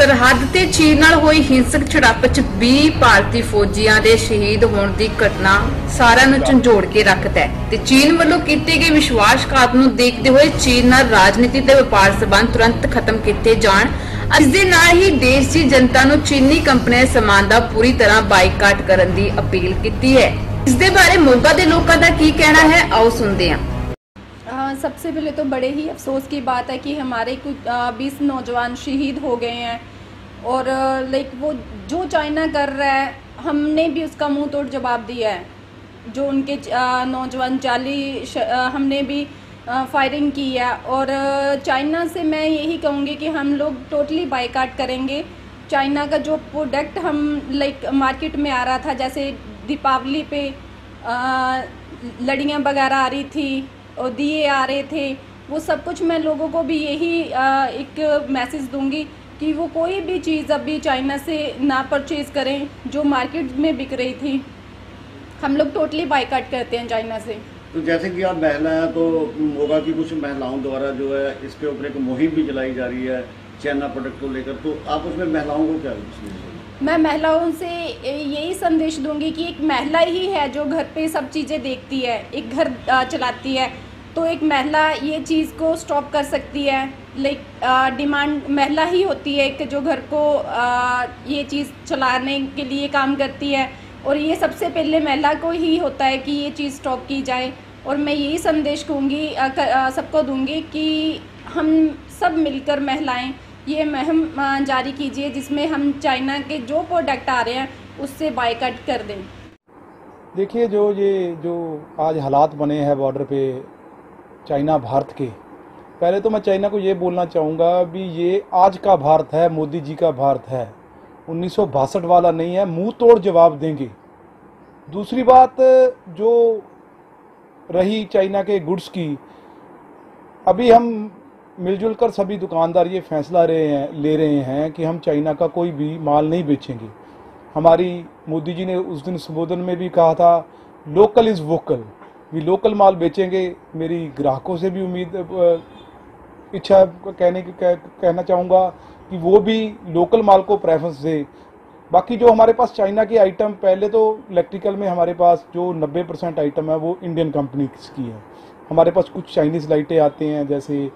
ਸਰਹੱਦ ਤੇ ਚੀਨ ਨਾਲ ਹੋਈ ਹਿੰਸਕ ਝੜਪ 'ਚ 20 ਭਾਰਤੀ ਫੌਜੀਆਂ ਦੇ ਸ਼ਹੀਦ ਹੋਣ ਦੀ ਘਟਨਾ ਸਾਰਿਆਂ ਨੂੰ ਝੰਜੋੜ ਕੇ ਰੱਖਦਾ ਹੈ ਤੇ ਚੀਨ ਵੱਲੋਂ ਕੀਤੇ ਗਏ ਵਿਸ਼ਵਾਸਘਾਤ ਨੂੰ ਦੇਖਦੇ ਹੋਏ ਚੀਨ ਨਾਲ ਰਾਜਨੀਤੀ ਤੇ ਵਪਾਰ ਸਬੰਧ ਤੁਰੰਤ ਖਤਮ ਕੀਤੇ ਜਾਣ। ਇਸ ਦੇ ਨਾਲ ਹੀ ਦੇਸ਼ ਦੀ ਜਨਤਾ ਨੂੰ ਚੀਨੀ ਕੰਪਨੀਆਂ ਦੇ ਸਮਾਨ ਦਾ ਪੂਰੀ ਤਰ੍ਹਾਂ ਬਾਈਕਾਟ ਕਰਨ ਦੀ ਅਪੀਲ ਕੀਤੀ है। इस दे बारे मोगा दे लोगों का की कहना है, आओ सुनते हैं। सबसे पहले तो बड़े ही अफसोस की बात है कि हमारे कुछ 20 नौजवान शहीद हो गए हैं और लाइक वो जो चाइना कर रहा है हमने भी उसका मुंह तोड़ जवाब दिया है। जो उनके नौजवान जाली हमने भी फायरिंग की है और चाइना से मैं यही कहूँगी कि हम लोग टोटली बाइकाट करेंगे। चाइना का जो प्रोडक्ट हम लाइक मार्केट में आ रहा था, जैसे दीपावली पे लड़ियाँ वगैरह आ रही थी और दिए आ रहे थे, वो सब कुछ मैं लोगों को भी यही एक मैसेज दूंगी कि वो कोई भी चीज़ अभी चाइना से ना परचेज़ करें जो मार्केट में बिक रही थी। हम लोग टोटली बाइकाट करते हैं चाइना से। तो जैसे कि आप महिला हैं तो मोगा की कुछ महिलाओं द्वारा जो है इसके ऊपर एक मुहिम भी चलाई जा रही है चाइना प्रोडक्ट को लेकर, तो आप उसमें महिलाओं को क्या मैं महिलाओं से यही संदेश दूंगी कि एक महिला ही है जो घर पे सब चीज़ें देखती है, एक घर चलाती है, तो एक महिला ये चीज़ को स्टॉप कर सकती है। लाइक डिमांड महिला ही होती है कि जो घर को ये चीज़ चलाने के लिए काम करती है और ये सबसे पहले महिला को ही होता है कि ये चीज़ स्टॉप की जाए। और मैं यही संदेश कहूँगी सबको दूंगी कि हम सब मिलकर महिलाएं ये मुहिम जारी कीजिए जिसमें हम चाइना के जो प्रोडक्ट आ रहे हैं उससे बाइकाट कर दें। देखिए जो आज हालात बने हैं बॉर्डर पे चाइना भारत के, पहले तो मैं चाइना को ये बोलना चाहूँगा भी ये आज का भारत है, मोदी जी का भारत है, 1962 वाला नहीं है, मुंह तोड़ जवाब देंगे। दूसरी बात जो रही चाइना के गुड्स की, अभी हम मिलजुल कर सभी दुकानदार ये फैसला ले रहे हैं कि हम चाइना का कोई भी माल नहीं बेचेंगे। हमारी मोदी जी ने उस दिन संबोधन में भी कहा था लोकल इज़ वोकल, भी लोकल माल बेचेंगे। मेरी ग्राहकों से भी इच्छा कहना चाहूँगा कि वो भी लोकल माल को प्रेफरेंस दे। बाकी जो हमारे पास चाइना की आइटम, पहले तो इलेक्ट्रिकल में हमारे पास जो 90% आइटम है वो इंडियन कंपनी की है। हमारे पास कुछ चाइनीज़ लाइटें आती हैं, जैसे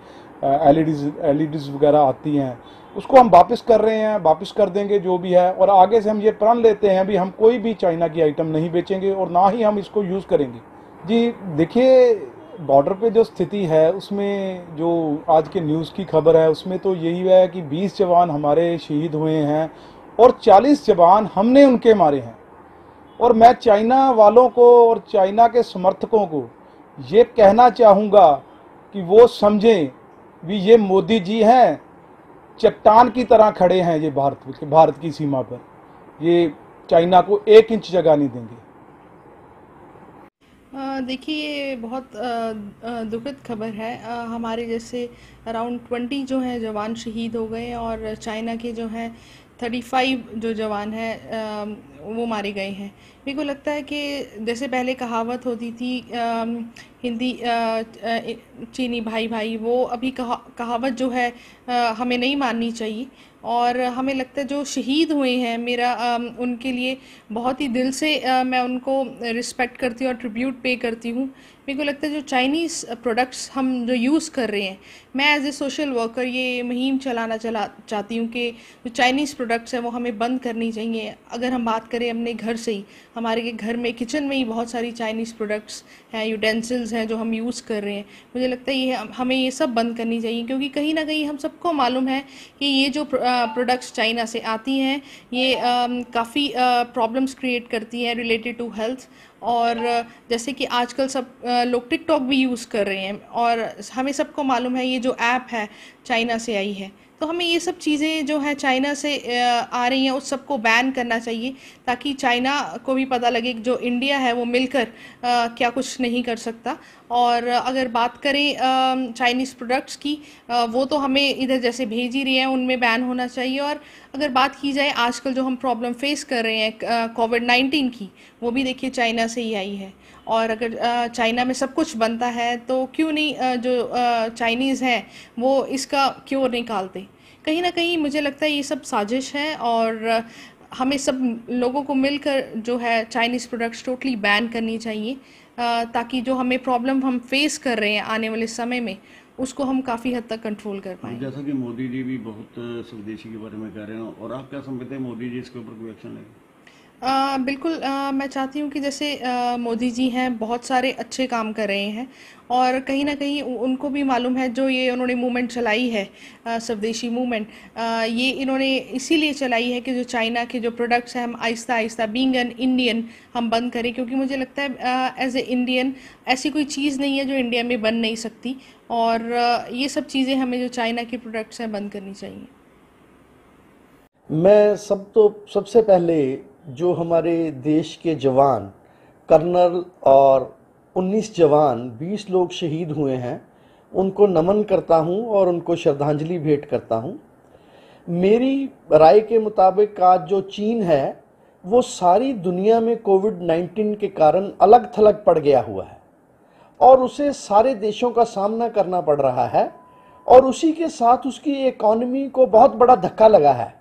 एलईडीज़ वगैरह आती हैं, उसको हम वापस कर रहे हैं, वापस कर देंगे जो भी है। और आगे से हम ये प्रण लेते हैं भी हम कोई भी चाइना की आइटम नहीं बेचेंगे और ना ही हम इसको यूज़ करेंगे। जी देखिए, बॉर्डर पे जो स्थिति है उसमें जो आज के न्यूज़ की खबर है उसमें तो यही है कि 20 जवान हमारे शहीद हुए हैं और 40 जवान हमने उनके मारे हैं। और मैं चाइना वालों को और चाइना के समर्थकों को ये कहना चाहूँगा कि वो समझें भी ये मोदी जी हैं, चट्टान की तरह खड़े हैं ये भारत की सीमा पर, ये चाइना को 1 इंच जगह नहीं देंगे। देखिए ये बहुत दुखद खबर है। हमारे जैसे अराउंड 20 जो हैं जवान शहीद हो गए और चाइना के जो हैं 35 जो जवान हैं वो मारे गए हैं। मेरे को लगता है कि जैसे पहले कहावत होती थी हिंदी चीनी भाई भाई, वो अभी कहावत जो है हमें नहीं माननी चाहिए। और हमें लगता है जो शहीद हुए हैं मेरा उनके लिए बहुत ही दिल से मैं उनको रिस्पेक्ट करती हूँ और ट्रिब्यूट पे करती हूँ। मेरे को लगता है जो चाइनीज़ प्रोडक्ट्स हम जो यूज़ कर रहे हैं, मैं एज ए सोशल वर्कर ये मुहिम चलाना चाहती हूँ कि जो चाइनीज़ प्रोडक्ट्स हैं वो हमें बंद करनी चाहिए। अगर हम बात करें अपने घर से ही, हमारे घर में किचन में ही बहुत सारी चाइनीज़ प्रोडक्ट्स हैं, यूटेंसिल्स हैं जो हम यूज़ कर रहे हैं। मुझे लगता है ये हमें ये सब बंद करनी चाहिए, क्योंकि कहीं ना कहीं हम सबको मालूम है कि ये जो प्रोडक्ट्स चाइना से आती हैं ये काफ़ी प्रॉब्लम्स क्रिएट करती हैं रिलेटेड टू हेल्थ। और जैसे कि आजकल सब लोग टिकटॉक भी यूज़ कर रहे हैं और हमें सबको मालूम है ये जो ऐप है चाइना से आई है, तो हमें ये सब चीज़ें जो है चाइना से आ रही हैं उस सबको बैन करना चाहिए, ताकि चाइना को भी पता लगे कि जो इंडिया है वो मिलकर क्या कुछ नहीं कर सकता। और अगर बात करें चाइनीज़ प्रोडक्ट्स की, वो तो हमें इधर जैसे भेज ही रही हैं, उनमें बैन होना चाहिए। और अगर बात की जाए आजकल जो हम प्रॉब्लम फेस कर रहे हैं कोविड-19 की, वो भी देखिए चाइना से ही आई है। और अगर चाइना में सब कुछ बनता है तो क्यों नहीं जो चाइनीज़ हैं वो इसका क्यों निकालते, कहीं ना कहीं मुझे लगता है ये सब साजिश है और हमें सब लोगों को मिलकर जो है चाइनीज़ प्रोडक्ट्स टोटली बैन करनी चाहिए, ताकि जो हमें प्रॉब्लम हम फेस कर रहे हैं आने वाले समय में उसको हम काफ़ी हद तक कंट्रोल कर पाएँ। जैसा कि मोदी जी भी बहुत स्वदेशी के बारे में कह रहे हैं, और आप क्या समझते हैं मोदी जी इसके ऊपर कोई एक्शन लेंगे? बिल्कुल, मैं चाहती हूँ कि जैसे मोदी जी हैं बहुत सारे अच्छे काम कर रहे हैं और कहीं ना कहीं उनको भी मालूम है जो ये उन्होंने मूवमेंट चलाई है, स्वदेशी मूवमेंट, ये इन्होंने इसीलिए चलाई है कि जो चाइना के जो प्रोडक्ट्स हैं हम Aahista Aahista being an Indian हम बंद करें, क्योंकि मुझे लगता है एज ए इंडियन ऐसी कोई चीज़ नहीं है जो इंडिया में बन नहीं सकती और ये सब चीज़ें हमें जो चाइना के प्रोडक्ट्स हैं बंद करनी चाहिए। मैं सबसे पहले जो हमारे देश के जवान कर्नल और 19 जवान 20 लोग शहीद हुए हैं उनको नमन करता हूं और उनको श्रद्धांजलि भेंट करता हूं। मेरी राय के मुताबिक आज जो चीन है वो सारी दुनिया में कोविड-19 के कारण अलग थलग पड़ गया हुआ है और उसे सारे देशों का सामना करना पड़ रहा है और उसी के साथ उसकी इकॉनमी को बहुत बड़ा धक्का लगा है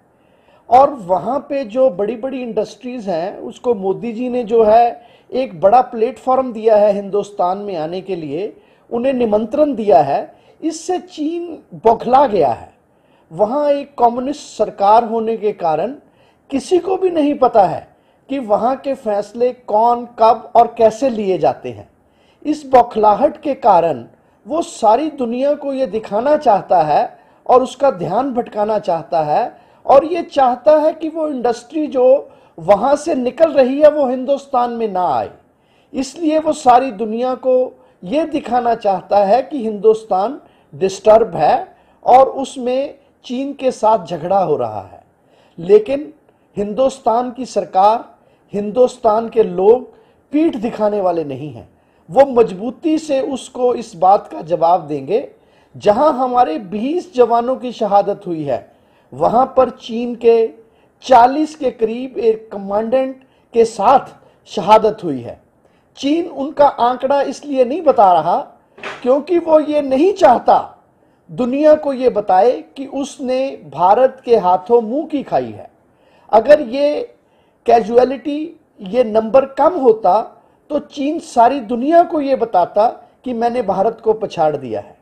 और वहाँ पे जो बड़ी बड़ी इंडस्ट्रीज़ हैं उसको मोदी जी ने जो है एक बड़ा प्लेटफॉर्म दिया है हिंदुस्तान में आने के लिए, उन्हें निमंत्रण दिया है। इससे चीन बौखला गया है। वहाँ एक कम्युनिस्ट सरकार होने के कारण किसी को भी नहीं पता है कि वहाँ के फैसले कौन कब और कैसे लिए जाते हैं। इस बौखलाहट के कारण वो सारी दुनिया को ये दिखाना चाहता है और उसका ध्यान भटकाना चाहता है और ये चाहता है कि वो इंडस्ट्री जो वहाँ से निकल रही है वो हिंदुस्तान में ना आए। इसलिए वो सारी दुनिया को ये दिखाना चाहता है कि हिंदुस्तान डिस्टर्ब है और उसमें चीन के साथ झगड़ा हो रहा है। लेकिन हिंदुस्तान की सरकार, हिंदुस्तान के लोग पीठ दिखाने वाले नहीं हैं। वो मजबूती से उसको इस बात का जवाब देंगे। जहां हमारे 20 जवानों की शहादत हुई है वहां पर चीन के 40 के करीब एक कमांडेंट के साथ शहादत हुई है। चीन उनका आंकड़ा इसलिए नहीं बता रहा क्योंकि वो ये नहीं चाहता दुनिया को ये बताए कि उसने भारत के हाथों मुंह की खाई है। अगर ये कैजुअलिटी, ये नंबर कम होता तो चीन सारी दुनिया को ये बताता कि मैंने भारत को पछाड़ दिया है।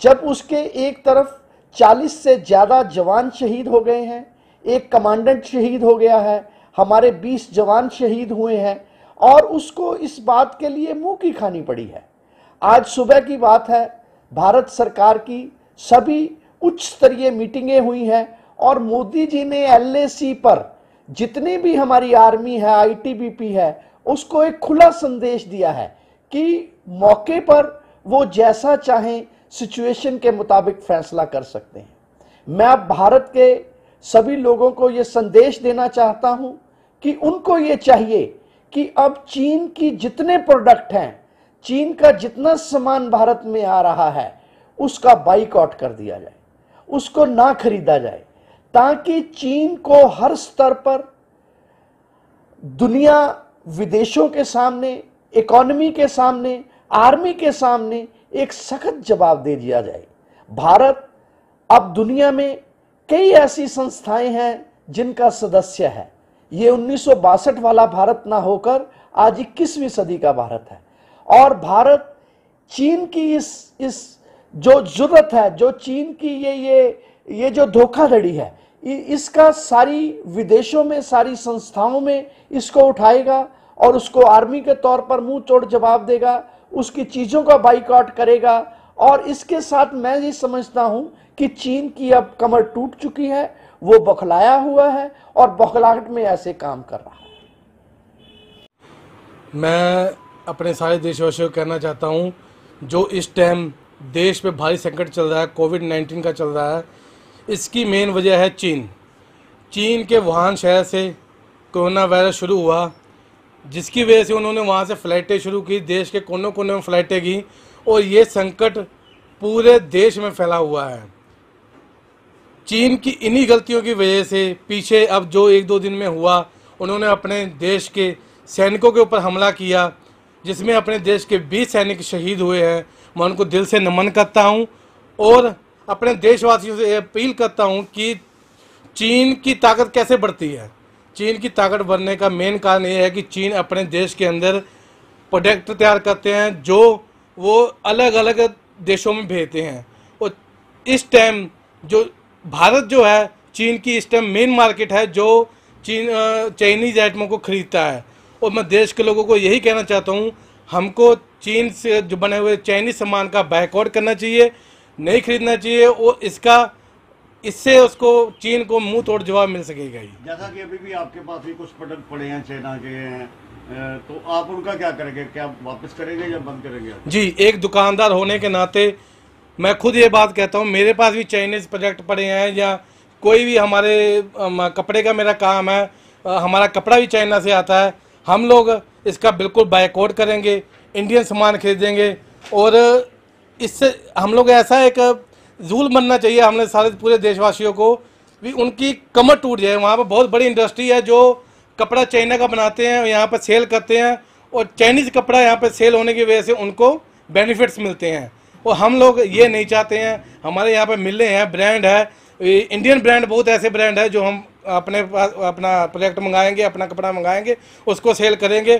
जब उसके एक तरफ 40 से ज़्यादा जवान शहीद हो गए हैं, एक कमांडेंट शहीद हो गया है, हमारे 20 जवान शहीद हुए हैं और उसको इस बात के लिए मुंह की खानी पड़ी है। आज सुबह की बात है, भारत सरकार की सभी उच्च स्तरीय मीटिंगें हुई हैं और मोदी जी ने LAC पर जितनी भी हमारी आर्मी है, ITBP है, उसको एक खुला संदेश दिया है कि मौके पर वो जैसा चाहें सिचुएशन के मुताबिक फैसला कर सकते हैं। मैं अब भारत के सभी लोगों को ये संदेश देना चाहता हूं कि उनको ये चाहिए कि अब चीन की जितने प्रोडक्ट हैं, चीन का जितना सामान भारत में आ रहा है उसका बाइकआउट कर दिया जाए, उसको ना खरीदा जाए, ताकि चीन को हर स्तर पर दुनिया, विदेशों के सामने, इकोनॉमी के सामने, आर्मी के सामने एक सख्त जवाब दे दिया जाए। भारत अब दुनिया में कई ऐसी संस्थाएं हैं जिनका सदस्य है। ये 1962 वाला भारत ना होकर आज 21वीं सदी का भारत है और भारत चीन की इस जो जुर्रत है, जो चीन की ये जो धोखाधड़ी है, इसका सारी विदेशों में, सारी संस्थाओं में इसको उठाएगा और उसको आर्मी के तौर पर मुंह तोड़ जवाब देगा, उसकी चीज़ों का बाइकआउट करेगा। और इसके साथ मैं ये समझता हूं कि चीन की अब कमर टूट चुकी है, वो बौखलाया हुआ है और बौखलाहट में ऐसे काम कर रहा है। मैं अपने सारे देशवासियों को कहना चाहता हूं, जो इस टाइम देश पे भारी संकट चल रहा है, कोविड-19 का चल रहा है, इसकी मेन वजह है चीन। चीन के वुहान शहर से कोरोना वायरस शुरू हुआ, जिसकी वजह से उन्होंने वहाँ से फ़्लाइटें शुरू की, देश के कोनों कोने में फ़्लाइटें की और ये संकट पूरे देश में फैला हुआ है। चीन की इन्हीं गलतियों की वजह से पीछे अब जो 1-2 दिन में हुआ, उन्होंने अपने देश के सैनिकों के ऊपर हमला किया, जिसमें अपने देश के 20 सैनिक शहीद हुए हैं। मैं उनको दिल से नमन करता हूं और अपने देशवासियों से अपील करता हूं कि चीन की ताकत कैसे बढ़ती है। चीन की ताकत बढ़ने का मेन कारण ये है कि चीन अपने देश के अंदर प्रोडक्ट तैयार करते हैं जो वो अलग अलग देशों में भेजते हैं। और इस टाइम जो भारत जो है चीन की इस टाइम मेन मार्केट है जो चाइनीज़ आइटमों को खरीदता है। और मैं देश के लोगों को यही कहना चाहता हूँ, हमको चीन से जो बने हुए चाइनीज़ सामान का बायकॉट करना चाहिए, नहीं खरीदना चाहिए। और इससे उसको चीन को मुंह तोड़ जवाब मिल सकेगा ही। जैसा कि अभी भी आपके पास भी कुछ प्रोडक्ट पड़े हैं चाइना के हैं, तो आप उनका क्या करेंगे? क्या वापस करेंगे या बंद करेंगे? जी, एक दुकानदार होने के नाते मैं खुद ये बात कहता हूँ, मेरे पास भी चाइनीज़ प्रोडक्ट पड़े हैं या कोई भी हमारे कपड़े का मेरा काम है, हमारा कपड़ा भी चाइना से आता है, हम लोग इसका बिल्कुल बायकॉट करेंगे, इंडियन सामान खरीदेंगे। और इससे हम लोग ऐसा एक रूल बनना चाहिए हमने सारे पूरे देशवासियों को भी उनकी कमर टूट जाए। वहाँ पर बहुत बड़ी इंडस्ट्री है जो कपड़ा चाइना का बनाते हैं, यहाँ पर सेल करते हैं और चाइनीज़ कपड़ा यहाँ पर सेल होने की वजह से उनको बेनिफिट्स मिलते हैं। और हम लोग ये नहीं चाहते हैं। हमारे यहाँ पर मिल रहे हैं, ब्रांड है, इंडियन ब्रांड, बहुत ऐसे ब्रांड है जो हम अपने पास अपना प्रोडक्ट मंगाएंगे, अपना कपड़ा मंगाएंगे, उसको सेल करेंगे।